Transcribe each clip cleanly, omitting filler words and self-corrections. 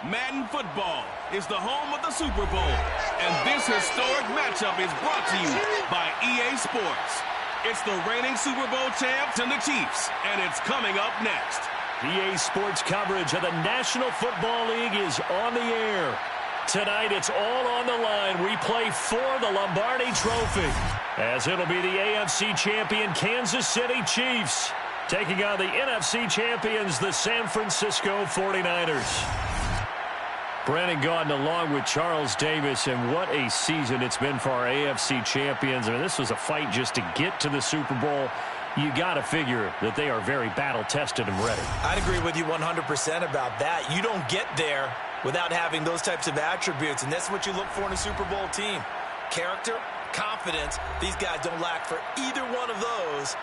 Madden football is the home of the Super Bowl, and this historic matchup is brought to you by EA Sports. It's the reigning Super Bowl champs and the Chiefs, and it's coming up next. EA Sports coverage of the National Football League is on the air. Tonight, it's all on the line. We play for the Lombardi Trophy, as it'll be the AFC champion Kansas City Chiefs taking on the NFC champions, the San Francisco 49ers. Brandon Gaudin along with Charles Davis, and what a season it's been for our AFC champions. I mean, this was a fight just to get to the Super Bowl. You got to figure that they are very battle-tested and ready. I'd agree with you 100% about that. You don't get there without having those types of attributes, and that's what you look for in a Super Bowl team. Character, confidence. These guys don't lack for either one of those.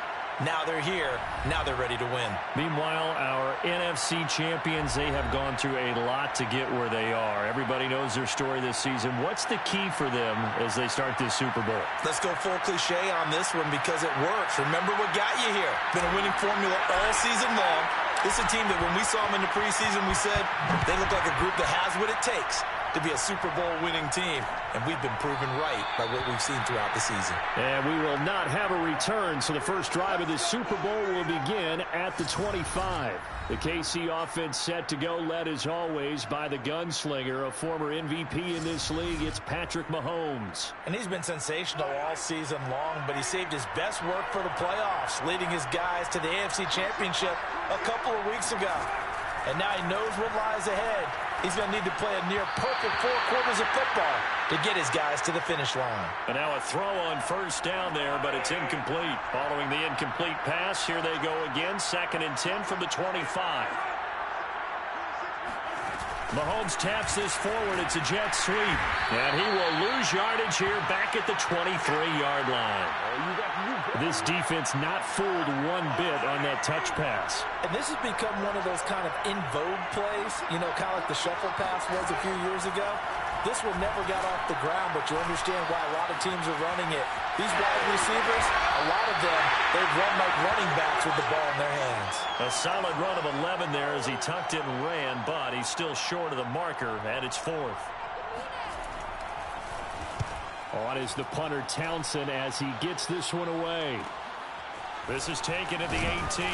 Now they're here. Now they're ready to win. Meanwhile, our NFC champions, they have gone through a lot to get where they are. Everybody knows their story this season. What's the key for them as they start this Super Bowl? Let's go full cliche on this one because it works. Remember what got you here. Been a winning formula all season long. This is a team that when we saw them in the preseason, we said they look like a group that has what it takes to be a Super Bowl winning team. And we've been proven right by what we've seen throughout the season. And we will not have a return, so the first drive of the Super Bowl will begin at the 25. The KC offense set to go, led as always by the gunslinger, a former MVP in this league. It's Patrick Mahomes. And he's been sensational all season long, but he saved his best work for the playoffs, leading his guys to the AFC Championship a couple of weeks ago. And now he knows what lies ahead. He's going to need to play a near-perfect 4 quarters of football to get his guys to the finish line. And now a throw on first down there, but it's incomplete. Following the incomplete pass, here they go again. 2nd and 10 from the 25. Mahomes taps this forward. It's a jet sweep. And he will lose yardage here back at the 23-yard line. This defense not fooled one bit on that touch pass. And this has become one of those kind of in vogue plays, you know, kind of like the shuffle pass was a few years ago. This one never got off the ground, but you understand why a lot of teams are running it. These wide receivers, a lot of them, they've run like running backs with the ball in their hands. A solid run of 11 there as he tucked it and ran, but he's still short of the marker, and it's 4th. On is the punter Townsend as he gets this one away. This is taken at the 18.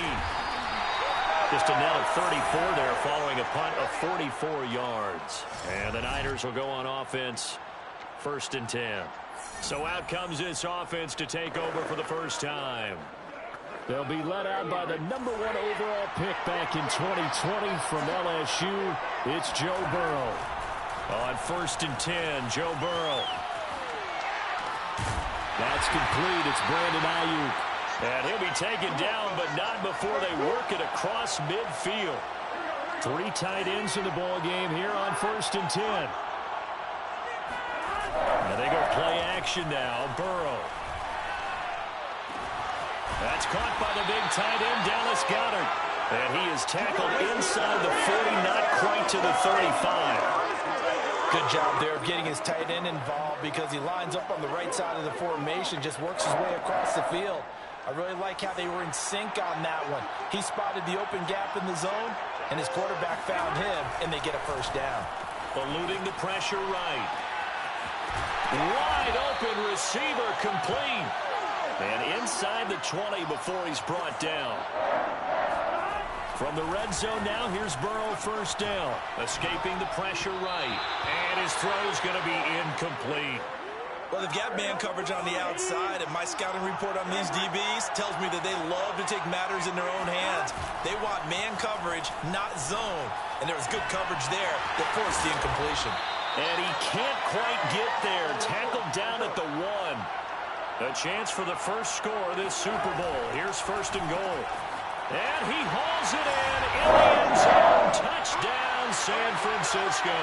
Just a net of 34 there following a punt of 44 yards. And the Niners will go on offense, 1st and 10. So out comes this offense to take over for the first time. They'll be led out by the #1 overall pick back in 2020 from LSU. It's Joe Burrow. On 1st and 10, Joe Burrow. That's complete. It's Brandon Ayuk. And he'll be taken down, but not before they work it across midfield. 3 tight ends in the ball game here on 1st and 10. And they go play action now. Burrow. That's caught by the big tight end, Dallas Goedert. And he is tackled inside the 40, not quite to the 35. Good job there of getting his tight end involved because he lines up on the right side of the formation, just works his way across the field. I really like how they were in sync on that one. He spotted the open gap in the zone, and his quarterback found him, and they get a first down. Eluding the pressure right. Wide open receiver complete. And inside the 20 before he's brought down. From the red zone now, here's Burrow 1st down. Escaping the pressure right. And his throw's going to be incomplete. Well, they've got man coverage on the outside, and my scouting report on these DBs tells me that they love to take matters in their own hands. They want man coverage, not zone. And there was good coverage there that forced the incompletion. And he can't quite get there. Tackled down at the 1. A chance for the first score of this Super Bowl. Here's 1st and goal. And he hauls it in the end zone. Touchdown, San Francisco.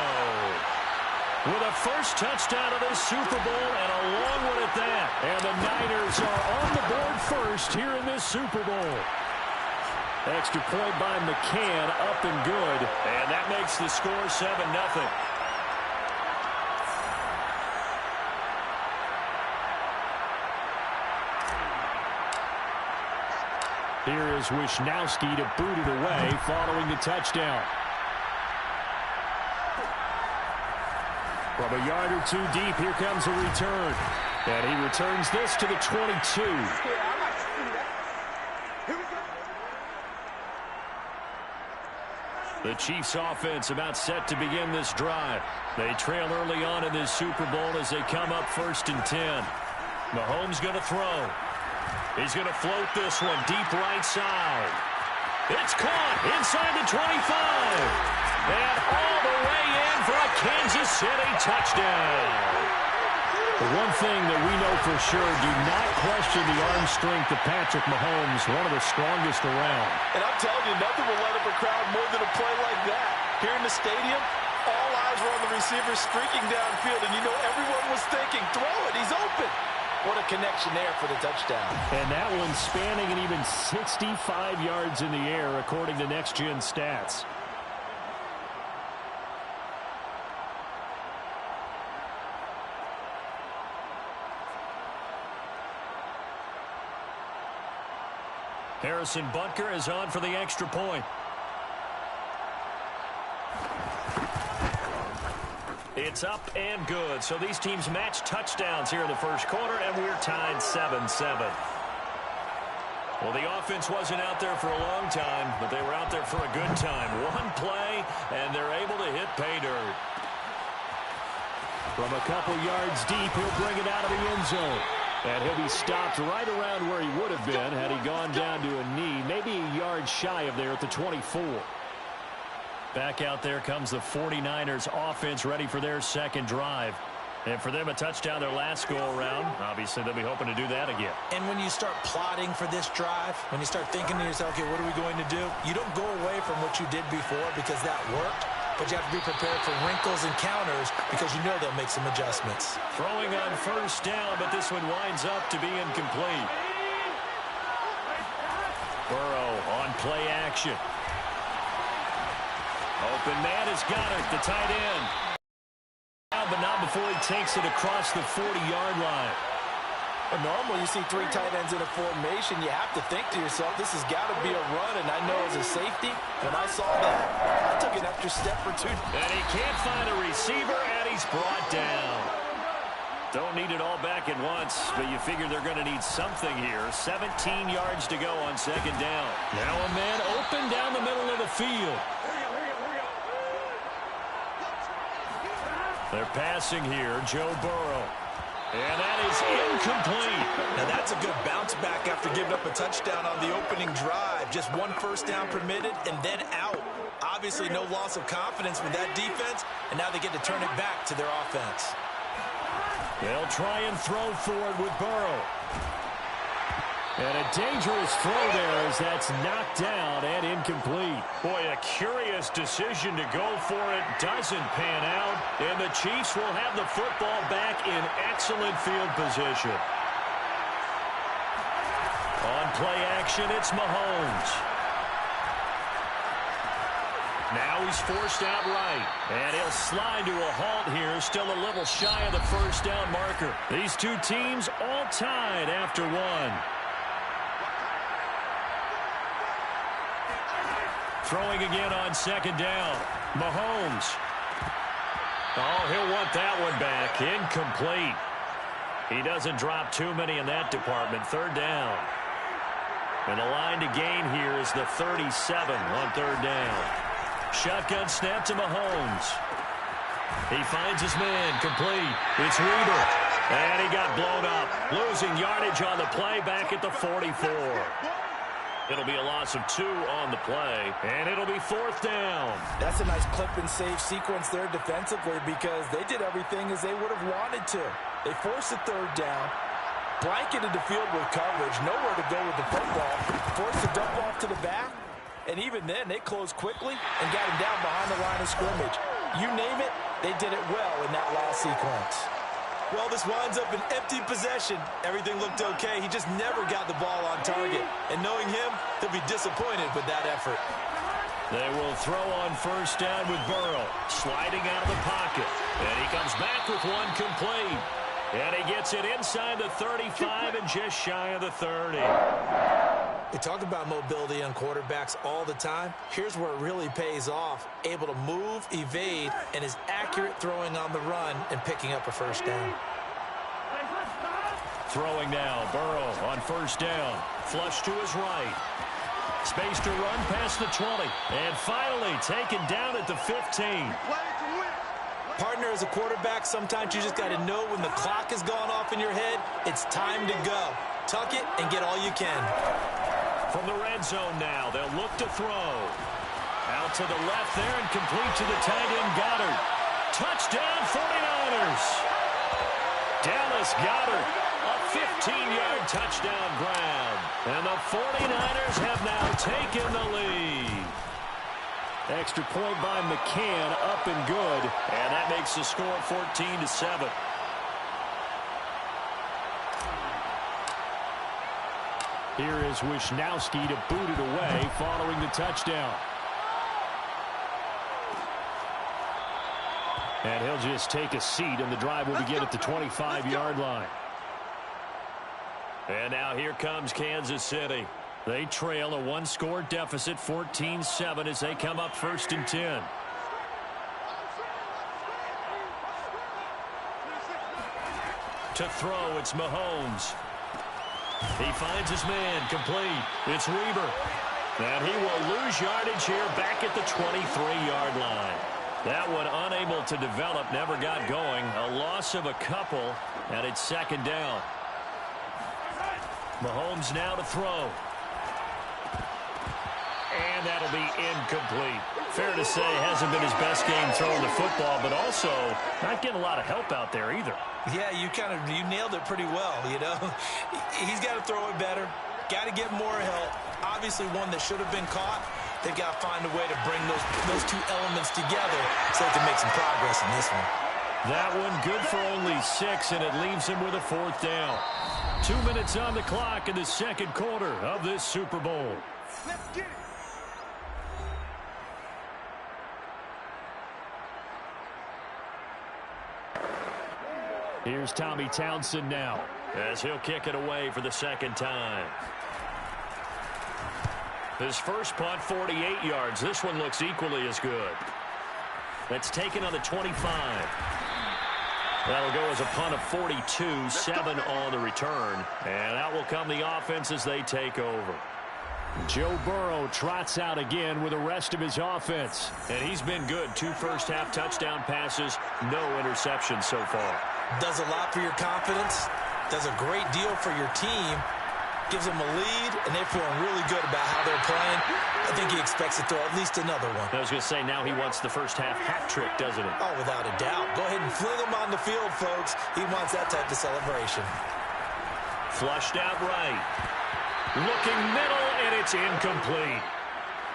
With a first touchdown of this Super Bowl and a long one at that. And the Niners are on the board first here in this Super Bowl. Extra point by McCann, up and good. And that makes the score 7-0. Here is Wishnowski to boot it away following the touchdown. From a yard or two deep, here comes a return. And he returns this to the 22. The Chiefs offense about set to begin this drive. They trail early on in this Super Bowl as they come up 1st and 10. Mahomes going to throw. He's going to float this one deep right side. It's caught inside the 25. And all the way in for a Kansas City touchdown. The one thing that we know for sure, do not question the arm strength of Patrick Mahomes, one of the strongest around. And I'm telling you, nothing will light up a crowd more than a play like that. Here in the stadium, all eyes were on the receiver streaking downfield, and you know everyone was thinking, throw it, he's open. What a connection there for the touchdown. And that one spanning an even 65 yards in the air, according to Next Gen Stats. Harrison Butker is on for the extra point. It's up and good. So these teams match touchdowns here in the first quarter, and we're tied 7-7. Well, the offense wasn't out there for a long time, but they were out there for a good time. One play, and they're able to hit pay dirt. From a couple yards deep, he'll bring it out of the end zone. And he'll be stopped right around where he would have been had he gone down to a knee, maybe a yard shy of there at the 24. Back out there comes the 49ers offense ready for their second drive. And for them, a touchdown their last go-around. Obviously, they'll be hoping to do that again. And when you start plotting for this drive, when you start thinking to yourself, okay, what are we going to do? You don't go away from what you did before because that worked. But you have to be prepared for wrinkles and counters because you know they'll make some adjustments. Throwing on first down, but this one winds up to be incomplete. Burrow on play action. Open man has got it, the tight end. But not before he takes it across the 40-yard line. Well, normally you see three tight ends in a formation, you have to think to yourself, this has got to be a run, and I know as a safety, when I saw that, I took an extra step or two. And he can't find a receiver, and he's brought down. Don't need it all back at once, but you figure they're going to need something here. 17 yards to go on second down. Now a man open down the middle of the field. They're passing here, Joe Burrow. And that is incomplete. Now that's a good bounce back after giving up a touchdown on the opening drive. Just one first down permitted and then out. Obviously no loss of confidence with that defense, and now they get to turn it back to their offense. They'll try and throw for it with Burrow. And a dangerous throw there as that's knocked down and incomplete. Boy, a curious decision to go for it. Doesn't pan out. And the Chiefs will have the football back in excellent field position. On play action, it's Mahomes. Now he's forced out right. And he'll slide to a halt here. Still a little shy of the first down marker. These two teams all tied after one. Throwing again on second down. Mahomes. Oh, he'll want that one back. Incomplete. He doesn't drop too many in that department. Third down. And the line to gain here is the 37 on third down. Shotgun snap to Mahomes. He finds his man. Complete. It's Weaver. And he got blown up. Losing yardage on the play back at the 44. It'll be a loss of 2 on the play, and it'll be fourth down. That's a nice clip and save sequence there defensively because they did everything as they would have wanted to. They forced the third down, blanketed the field with coverage, nowhere to go with the football, forced the dump off to the back, and even then they closed quickly and got him down behind the line of scrimmage. You name it, they did it well in that last sequence. Well, this winds up an empty possession. Everything looked okay. He just never got the ball on target. And knowing him, he'll be disappointed with that effort. They will throw on first down with Burrow. Sliding out of the pocket. And he comes back with one complete. And he gets it inside the 35 and just shy of the 30. We talk about mobility on quarterbacks all the time. Here's where it really pays off. Able to move, evade, and is accurate throwing on the run and picking up a first down. Throwing now, Burrow on first down. Flush to his right. Space to run past the 20. And finally taken down at the 15. Partner, as a quarterback, sometimes you just got to know when the clock has gone off in your head, it's time to go. Tuck it and get all you can. From the red zone now, they'll look to throw. Out to the left there and complete to the tight end, Goddard. Touchdown, 49ers. Dallas Goddard, a 15-yard touchdown grab. And the 49ers have now taken the lead. Extra point by McCann, up and good. And that makes the score 14-7. Here is Wisnowski to boot it away following the touchdown. And he'll just take a seat, and the drive will begin at the 25-yard line. And now here comes Kansas City. They trail a one-score deficit, 14-7, as they come up 1st and 10. To throw, it's Mahomes. He finds his man, complete. It's Weaver. And he will lose yardage here back at the 23-yard line. That one unable to develop, never got going. A loss of a couple, and it's 2nd down. Mahomes now to throw. And that'll be incomplete. Fair to say, hasn't been his best game throwing the football, but also not getting a lot of help out there either. Yeah, you nailed it pretty well, you know. He's got to throw it better. Got to get more help. Obviously one that should have been caught. They've got to find a way to bring those two elements together so they can make some progress in this one. That one good for only 6, and it leaves him with a 4th down. 2 minutes on the clock in the 2nd quarter of this Super Bowl. Let's get it. Here's Tommy Townsend now, as he'll kick it away for the 2nd time. His first punt, 48 yards. This one looks equally as good. That's taken on the 25. That'll go as a punt of 42, 7 on the return. And out will come the offense as they take over. Joe Burrow trots out again with the rest of his offense. And he's been good. 2 first-half touchdown passes, no interceptions so far. Does a lot for your confidence. Does a great deal for your team. Gives them a lead, and they're feeling really good about how they're playing. I think he expects to throw at least another one. I was going to say, now he wants the first-half hat trick, doesn't he? Oh, without a doubt. Go ahead and fling him on the field, folks. He wants that type of celebration. Flushed out right. Looking middle, and it's incomplete.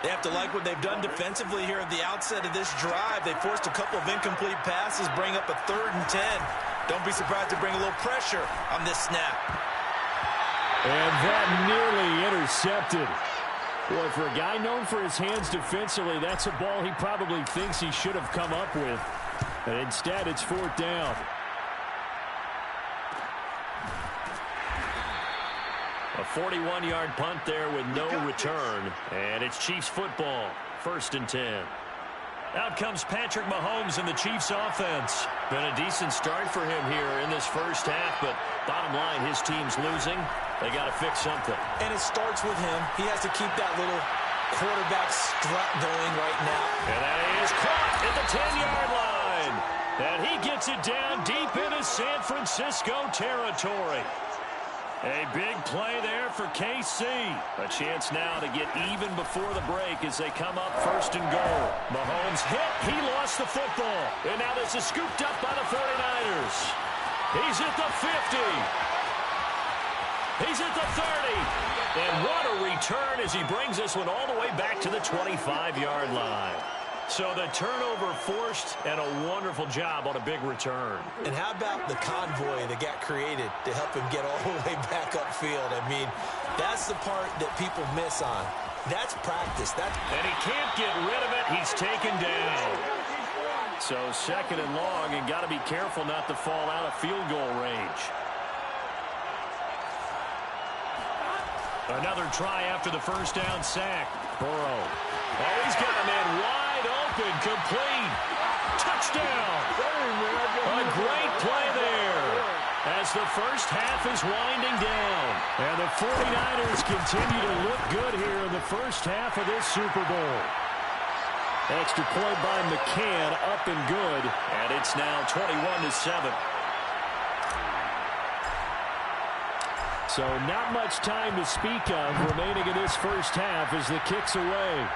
They have to like what they've done defensively here at the outset of this drive. They forced a couple of incomplete passes, bring up a 3rd and 10. Don't be surprised to bring a little pressure on this snap. And that nearly intercepted. Boy, for a guy known for his hands defensively, that's a ball he probably thinks he should have come up with. And instead, it's 4th down. A 41-yard punt there with no return. And it's Chiefs football, 1st and 10. Out comes Patrick Mahomes in the Chiefs offense. Been a decent start for him here in this first half, but bottom line, his team's losing. They got to fix something. And it starts with him. He has to keep that little quarterback strut going right now. And that is caught at the 10-yard line. And he gets it down deep into San Francisco territory. A big play there for KC. A chance now to get even before the break as they come up 1st and goal. Mahomes hit. He lost the football. And now this is scooped up by the 49ers. He's at the 50. He's at the 30. And what a return as he brings this one all the way back to the 25-yard line. So the turnover forced, and a wonderful job on a big return. And how about the convoy that got created to help him get all the way back upfield? I mean, that's the part that people miss on. That's practice. And he can't get rid of it. He's taken down. So 2nd and long, and got to be careful not to fall out of field goal range. Another try after the first down sack. Burrow. Oh, he's got a man wide open, complete. Touchdown. A great play there as the first half is winding down. And the 49ers continue to look good here in the first half of this Super Bowl. Extra point by McCann, up and good. And it's now 21-7. So not much time to speak of remaining in this first half as the kick's away.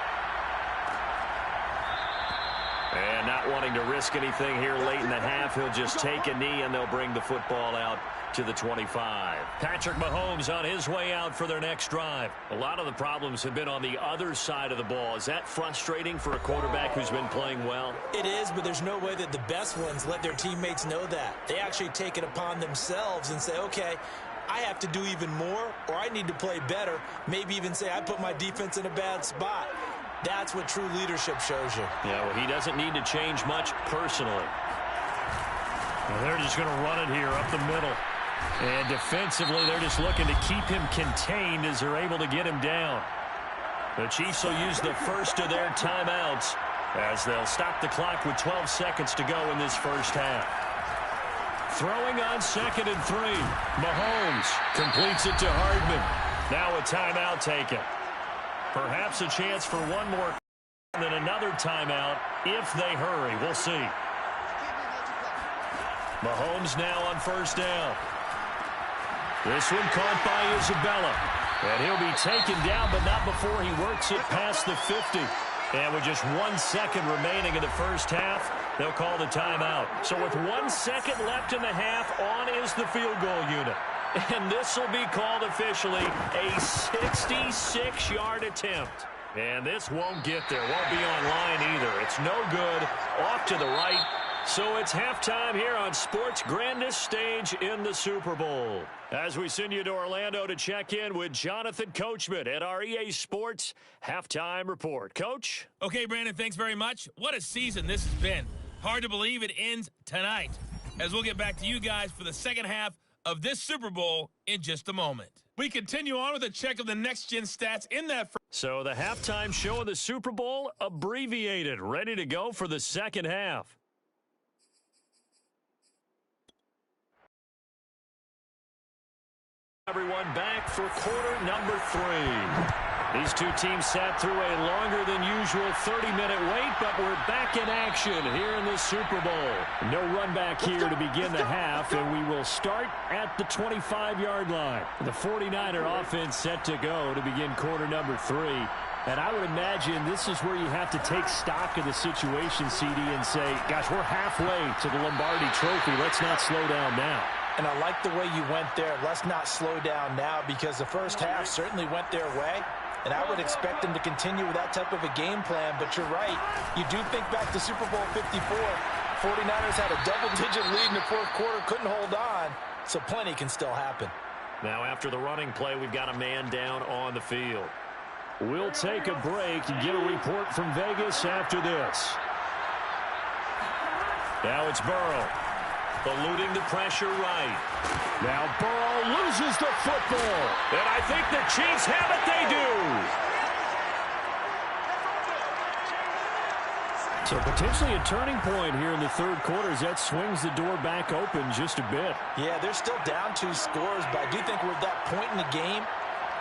And not wanting to risk anything here late in the half, he'll just take a knee and they'll bring the football out to the 25. Patrick Mahomes on his way out for their next drive. A lot of the problems have been on the other side of the ball. Is that frustrating for a quarterback who's been playing well? It is, but there's no way that the best ones let their teammates know that. They actually take it upon themselves and say, okay, I have to do even more, or I need to play better. Maybe even say I put my defense in a bad spot. That's what true leadership shows you. Yeah, well, he doesn't need to change much personally. Well, they're just going to run it here up the middle. And defensively, they're just looking to keep him contained as they're able to get him down. The Chiefs will use the first of their timeouts as they'll stop the clock with 12 seconds to go in this first half. Throwing on 2nd and 3. Mahomes completes it to Hardman. Now a timeout taken. Perhaps a chance for one more and then another timeout if they hurry. We'll see. Mahomes now on first down. This one caught by Isabella. And he'll be taken down, but not before he works it past the 50. And with just 1 second remaining in the first half, they'll call the timeout. So with 1 second left in the half, on is the field goal unit. And this will be called officially a 66-yard attempt. And this won't get there. Won't be on line either. It's no good. Off to the right. So it's halftime here on sports' grandest stage in the Super Bowl. As we send you to Orlando to check in with Jonathan Coachman at our EA Sports Halftime Report. Coach? Okay, Brandon, thanks very much. What a season this has been. Hard to believe it ends tonight. As we'll get back to you guys for the second half of this Super Bowl in just a moment. We continue on with a check of the next-gen stats in that. So the halftime show of the Super Bowl abbreviated, ready to go for the second half. Everyone back for quarter number 3. These two teams sat through a longer than usual 30-minute wait, but we're back in action here in the Super Bowl. No run back here to begin the half, and we will start at the 25-yard line. The 49er offense set to go to begin quarter number 3. And I would imagine this is where you have to take stock of the situation, CD, and say, gosh, we're halfway to the Lombardi Trophy. Let's not slow down now. And I like the way you went there. Let's not slow down now, because the first half certainly went their way. And I would expect them to continue with that type of a game plan. But you're right. You do think back to Super Bowl 54. 49ers had a double-digit lead in the fourth quarter, couldn't hold on. So plenty can still happen. Now after the running play, we've got a man down on the field. We'll take a break and get a report from Vegas after this. Now it's Burrow. Eluding the pressure right. Now Burrow loses the football. And I think the Chiefs have it. They do. So potentially a turning point here in the third quarter as that swings the door back open just a bit. Yeah, they're still down 2 scores, but I do think we're at that point in the game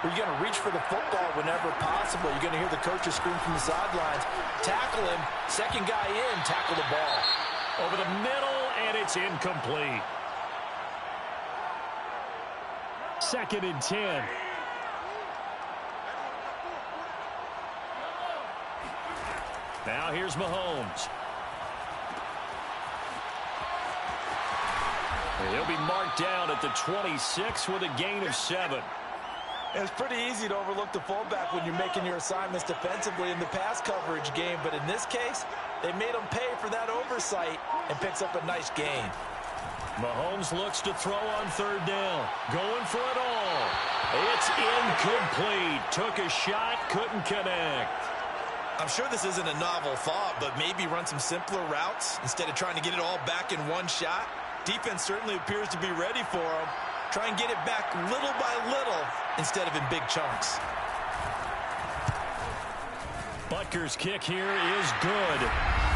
where you're going to reach for the football whenever possible. You're going to hear the coaches scream from the sidelines. Tackle him. Second guy in, tackle the ball. Over the middle, and it's incomplete. 2nd and 10. Now here's Mahomes. And he'll be marked down at the 26 with a gain of 7. It's pretty easy to overlook the fullback when you're making your assignments defensively in the pass coverage game, but in this case, they made him pay for that oversight and picks up a nice gain. Mahomes looks to throw on third down. Going for it all. It's incomplete. Took a shot, couldn't connect. I'm sure this isn't a novel thought, but maybe run some simpler routes instead of trying to get it all back in one shot. Defense certainly appears to be ready for him. Try and get it back little by little instead of in big chunks. Butker's kick here is good.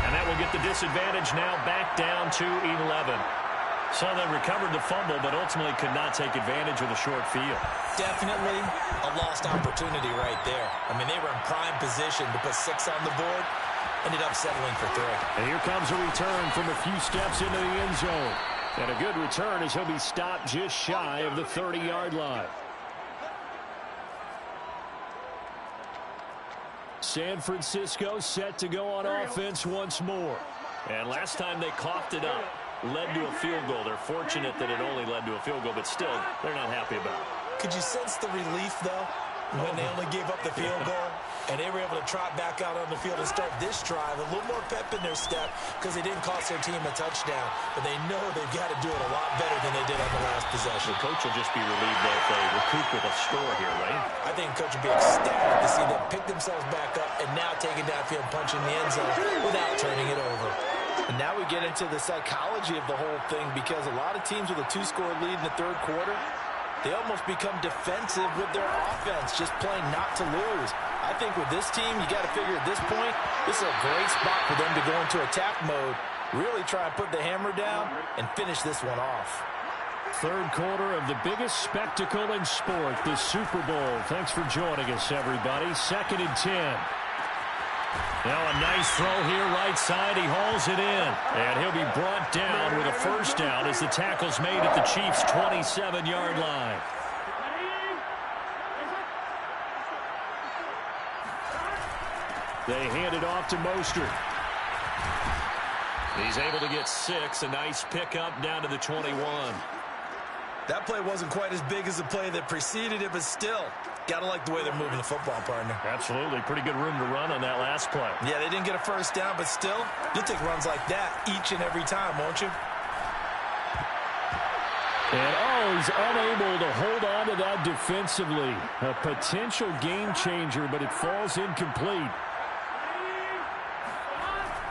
And that will get the disadvantage now back down to 11. So they recovered the fumble, but ultimately could not take advantage of the short field. Definitely a lost opportunity right there. I mean, they were in prime position to put 6 on the board. Ended up settling for 3. And here comes a return from a few steps into the end zone. And a good return as he'll be stopped just shy of the 30-yard line. San Francisco set to go on offense once more. And last time they coughed it up, led to a field goal. They're fortunate that it only led to a field goal, but still, they're not happy about it. Could you sense the relief, though, when they only gave up the field goal? And they were able to trot back out on the field and start this drive. A little more pep in their step because they didn't cost their team a touchdown. But they know they've got to do it a lot better than they did on the last possession. The coach will just be relieved though if they recoup with a score here, right? I think the coach will be ecstatic to see them pick themselves back up and now taking downfield and punching the end zone without turning it over. And now we get into the psychology of the whole thing, because a lot of teams with a 2-score lead in the third quarter, they almost become defensive with their offense, just playing not to lose. I think with this team, you got to figure at this point, this is a great spot for them to go into attack mode, really try and put the hammer down and finish this one off. Third quarter of the biggest spectacle in sport, the Super Bowl. Thanks for joining us, everybody. 2nd and 10. Now a nice throw here right side. He hauls it in. And he'll be brought down with a first down as the tackle's made at the Chiefs' 27-yard line. They hand it off to Mostert. He's able to get 6. A nice pickup down to the 21. That play wasn't quite as big as the play that preceded it, but still, got to like the way they're moving the football, partner. Absolutely. Pretty good room to run on that last play. Yeah, they didn't get a first down, but still, you'll take runs like that each and every time, won't you? And, he's unable to hold on to that defensively. A potential game changer, but it falls incomplete.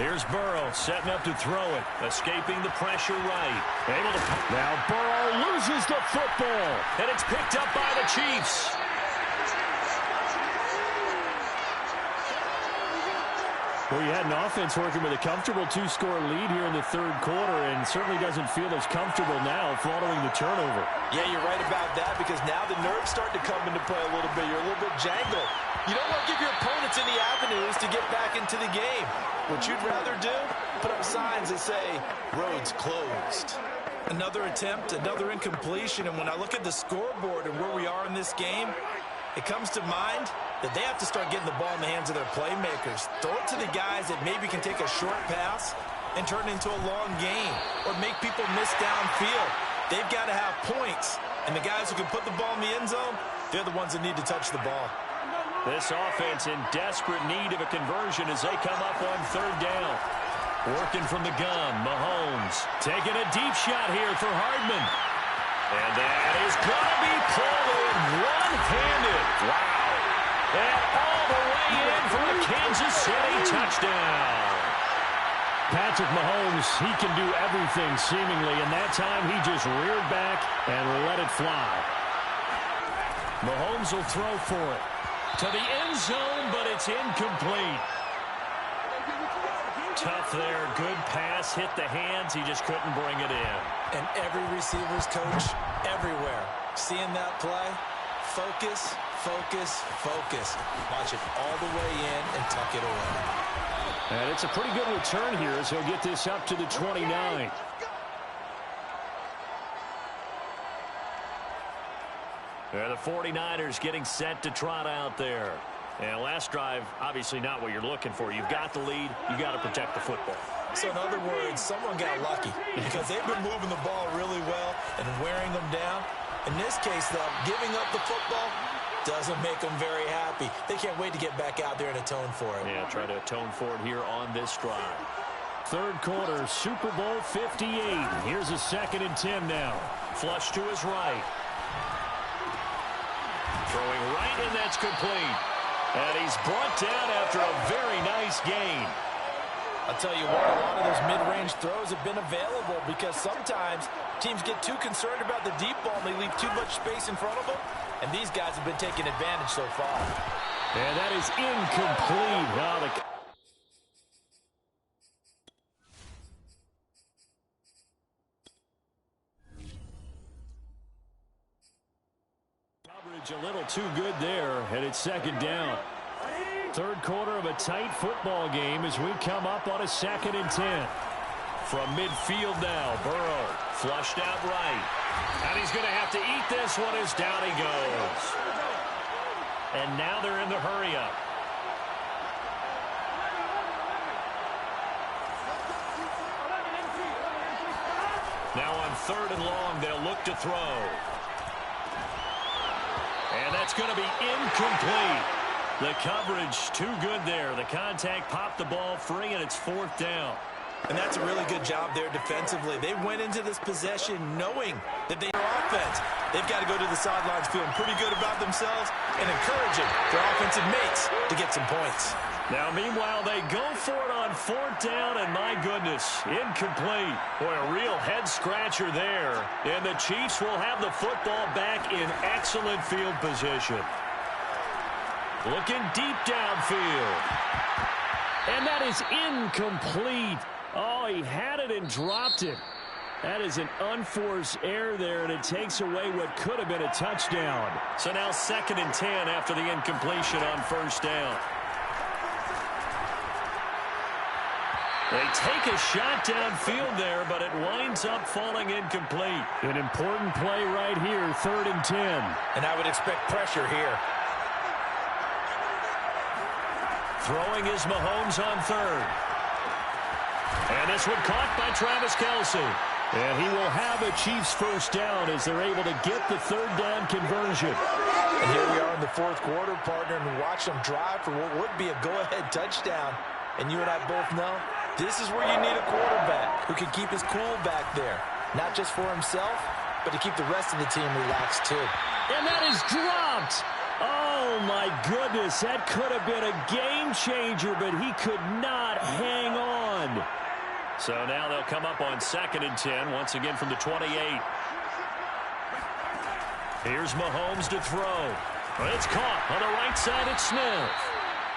Here's Burrow setting up to throw it. Escaping the pressure right. Able to. Now Burrow loses the football. And it's picked up by the Chiefs. Well, you had an offense working with a comfortable 2-score lead here in the third quarter, and certainly doesn't feel as comfortable now following the turnover. Yeah, you're right about that, because now the nerves start to come into play a little bit. You're a little bit jangled. You don't want to give your opponents any avenues to get back into the game. What you'd rather do, put up signs that say, roads closed. Another attempt, another incompletion, and when I look at the scoreboard and where we are in this game, it comes to mind that they have to start getting the ball in the hands of their playmakers. Throw it to the guys that maybe can take a short pass and turn it into a long game or make people miss downfield. They've got to have points, and the guys who can put the ball in the end zone, they're the ones that need to touch the ball. This offense in desperate need of a conversion as they come up on 3rd down. Working from the gun, Mahomes taking a deep shot here for Hardman. And that is going to be pulled in one-handed. Wow. And all the way in for a Kansas City touchdown. Patrick Mahomes, he can do everything seemingly, and that time he just reared back and let it fly. Mahomes will throw for it. To the end zone, but it's incomplete. Tough there. Good pass. Hit the hands. He just couldn't bring it in. And every receiver's coach, everywhere, seeing that play, focus, focus, focus. Watch it all the way in and tuck it away. And it's a pretty good return here as he'll get this up to the 29. The 49ers getting set to trot out there. And last drive, obviously not what you're looking for. You've got the lead. You got to protect the football. So in other words, someone got lucky because they've been moving the ball really well and wearing them down. In this case, though, giving up the football doesn't make them very happy. They can't wait to get back out there and atone for it. Yeah, try to atone for it here on this drive. Third quarter, Super Bowl 58. Here's a 2nd and 10 now. Flush to his right. Throwing right, and that's complete. And he's brought down after a very nice gain. I'll tell you what, a lot of those mid-range throws have been available because sometimes teams get too concerned about the deep ball and they leave too much space in front of them, and these guys have been taking advantage so far. And that is incomplete. Coverage a little too good there, and it's second down. Third quarter of a tight football game as we come up on a 2nd and 10. From midfield now, Burrow flushed out right. And he's going to have to eat this one as down he goes. And now they're in the hurry-up. Now on 3rd and long, they'll look to throw. And that's going to be incomplete. The coverage too good there. The contact popped the ball free, and it's 4th down. And that's a really good job there defensively. They went into this possession knowing that they are offense. They've got to go to the sidelines feeling pretty good about themselves and encouraging their offensive mates to get some points. Now, meanwhile, they go for it on 4th down, and my goodness, incomplete. Boy, a real head-scratcher there. And the Chiefs will have the football back in excellent field position. Looking deep downfield. And that is incomplete. Oh, he had it and dropped it. That is an unforced error there, and it takes away what could have been a touchdown. So now 2nd and 10 after the incompletion on 1st down. They take a shot downfield there, but it winds up falling incomplete. An important play right here, 3rd and 10. And I would expect pressure here. Throwing is Mahomes on 3rd. And this one caught by Travis Kelce. And he will have a Chiefs 1st down as they're able to get the 3rd down conversion. And here we are in the 4th quarter, partner, and watch them drive for what would be a go-ahead touchdown. And you and I both know this is where you need a quarterback who can keep his cool back there. Not just for himself, but to keep the rest of the team relaxed too. And that is dropped. Oh, my goodness. That could have been a game changer, but he could not hang on. So now they'll come up on 2nd and 10, once again from the 28. Here's Mahomes to throw. It's caught on the right side. It's Smith.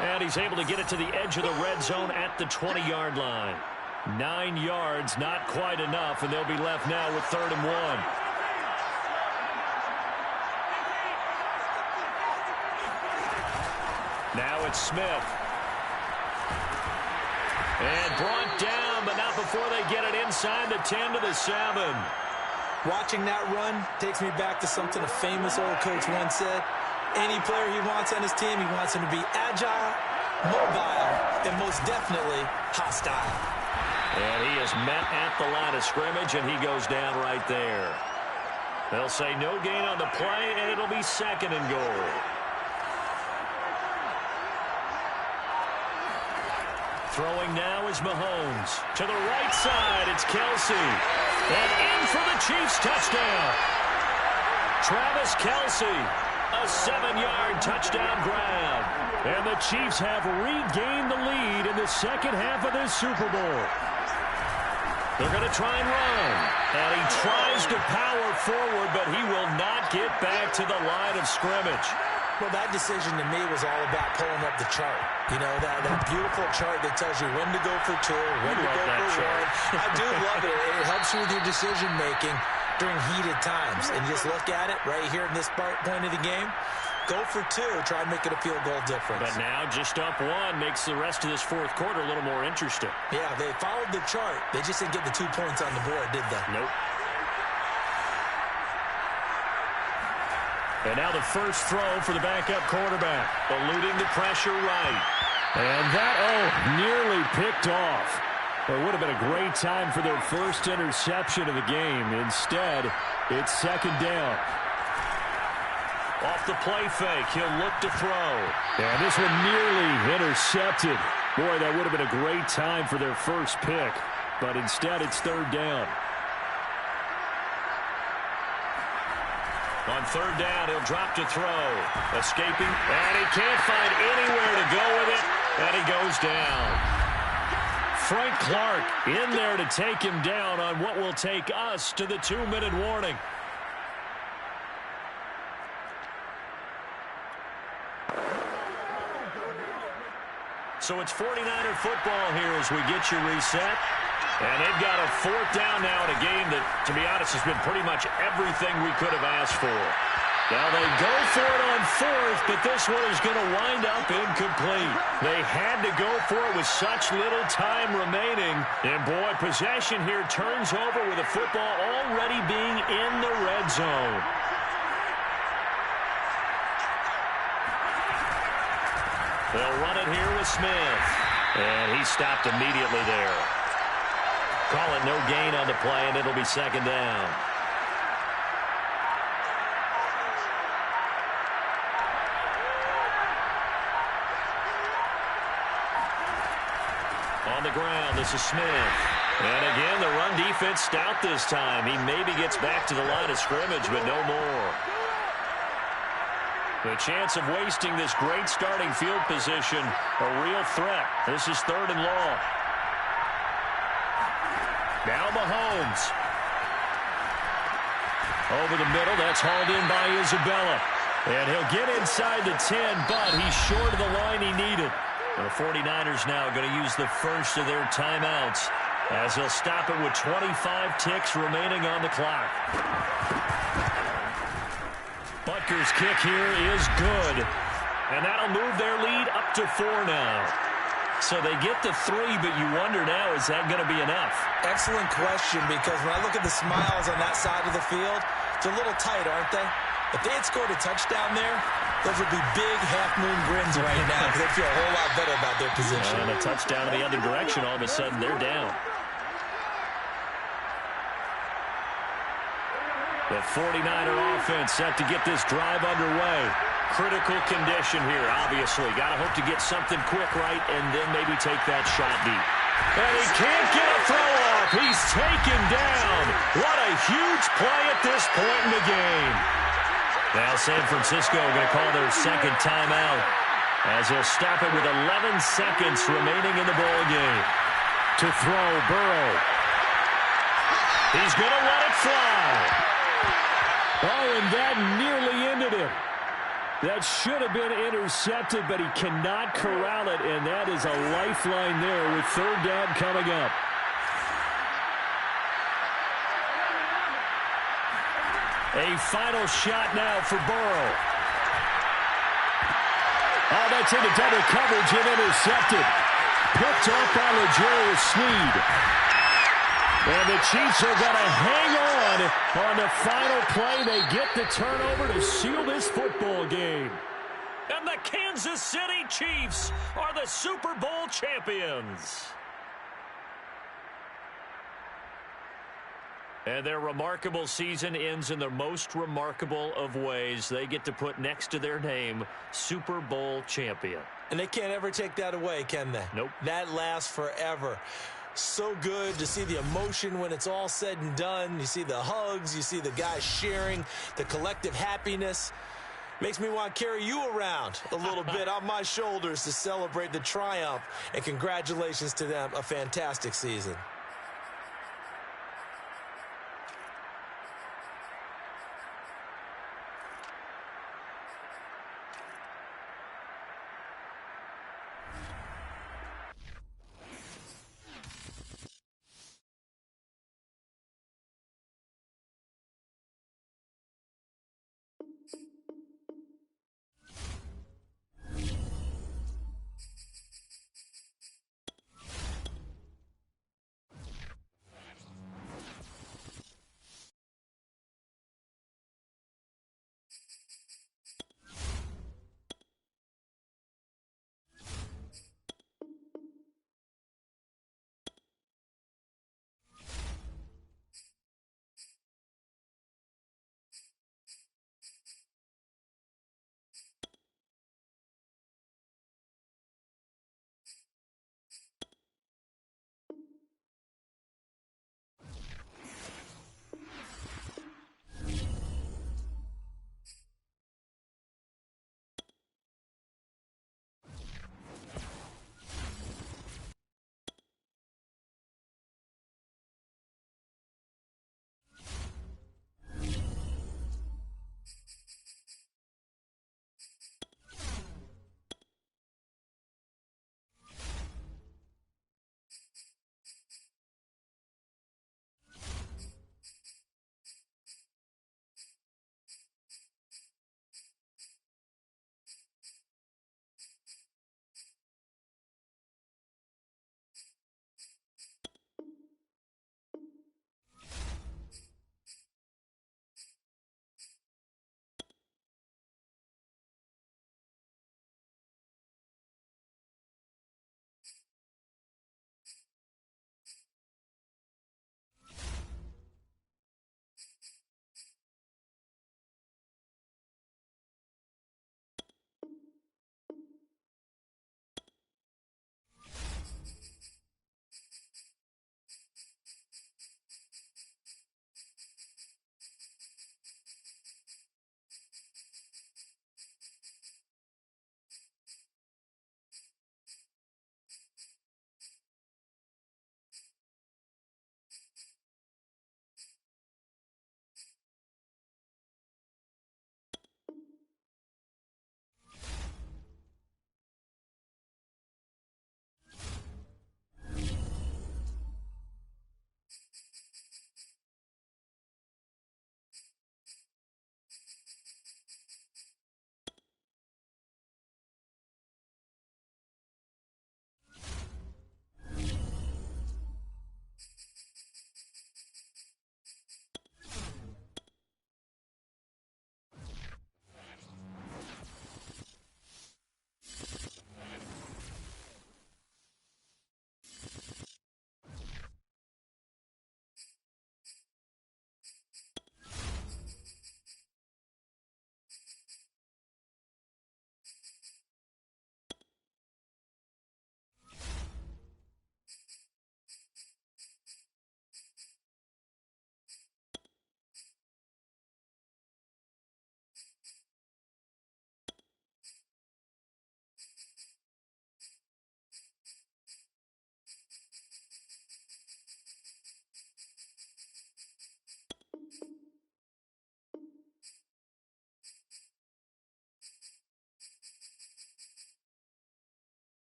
And he's able to get it to the edge of the red zone at the 20-yard line. 9 yards, not quite enough, and they'll be left now with 3rd and 1. Now it's Smith. And brought down, but not before they get it inside the 10 to the 7. Watching that run takes me back to something a famous old coach once said. Any player he wants on his team, he wants him to be agile, mobile, and most definitely hostile. And he is met at the line of scrimmage, and he goes down right there. They'll say no gain on the play, and it'll be 2nd and goal. Throwing now is Mahomes. To the right side, it's Kelce. And in for the Chiefs touchdown. Travis Kelce, a 7-yard touchdown grab. And the Chiefs have regained the lead in the 2nd half of this Super Bowl. They're going to try and run. And he tries to power forward, but he will not get back to the line of scrimmage. Well, that decision to me was all about pulling up the chart. You know, that beautiful chart that tells you when to go for 2, when to go for 1. I do love it. It helps you with your decision-making during heated times. And just look at it right here in this point of the game. Go for 2. Try and make it a field goal difference. But now just up 1 makes the rest of this 4th quarter a little more interesting. Yeah, they followed the chart. They just didn't get the 2 points on the board, did they? Nope. And now the first throw for the backup quarterback. Eluding the pressure right. And that, nearly picked off. It would have been a great time for their first interception of the game. Instead, it's 2nd down. Off the play fake, he'll look to throw. And this one nearly intercepted. Boy, that would have been a great time for their first pick. But instead, it's 3rd down. On 3rd down, he'll drop to throw. Escaping, and he can't find anywhere to go with it, and he goes down. Frank Clark in there to take him down on what will take us to the 2-minute warning. So it's 49er football here as we get you reset. And they've got a 4th down now in a game that, to be honest, has been pretty much everything we could have asked for. Now they go for it on 4th, but this one is going to wind up incomplete. They had to go for it with such little time remaining. And, boy, possession here turns over with the football already being in the red zone. They'll run it here with Smith. And he stopped immediately there. Call it no gain on the play, and it'll be 2nd down. On the ground, this is Smith. And again, the run defense stout this time. He maybe gets back to the line of scrimmage, but no more. The chance of wasting this great starting field position, a real threat. This is 3rd and long. Now Mahomes. Over the middle, that's hauled in by Isabella. And he'll get inside the 10, but he's short of the line he needed. The 49ers now going to use the first of their timeouts as he'll stop it with 25 ticks remaining on the clock. Butker's kick here is good, and that'll move their lead up to 4 now. So they get the 3, but you wonder now, is that going to be enough? Excellent question, because when I look at the smiles on that side of the field, it's a little tight, aren't they? If they had scored a touchdown there, those would be big half-moon grins right now because they feel a whole lot better about their position. And a touchdown in the other direction, all of a sudden they're down. The 49er offense set to get this drive underway. Critical condition here, obviously. Got to hope to get something quick right and then maybe take that shot deep. And he can't get a throw off. He's taken down. What a huge play at this point in the game. Now San Francisco going to call their 2nd timeout as they'll stop it with 11 seconds remaining in the ball game. To throw, Burrow. He's going to let it fly. Oh, and that nearly ended it. That should have been intercepted, but he cannot corral it, and that is a lifeline there with 3rd down coming up. A final shot now for Burrow. Oh, that's into double coverage and intercepted. Picked off by L'Jarius Sneed. And the Chiefs are going to hang on the final play. They get the turnover to seal this football game. And the Kansas City Chiefs are the Super Bowl champions. And their remarkable season ends in the most remarkable of ways. They get to put next to their name, Super Bowl champion. And they can't ever take that away, can they? Nope. That lasts forever. So good to see the emotion when it's all said and done. You see the hugs. You see the guys sharing, the collective happiness. Makes me want to carry you around a little bit on my shoulders to celebrate the triumph. And congratulations to them. A fantastic season.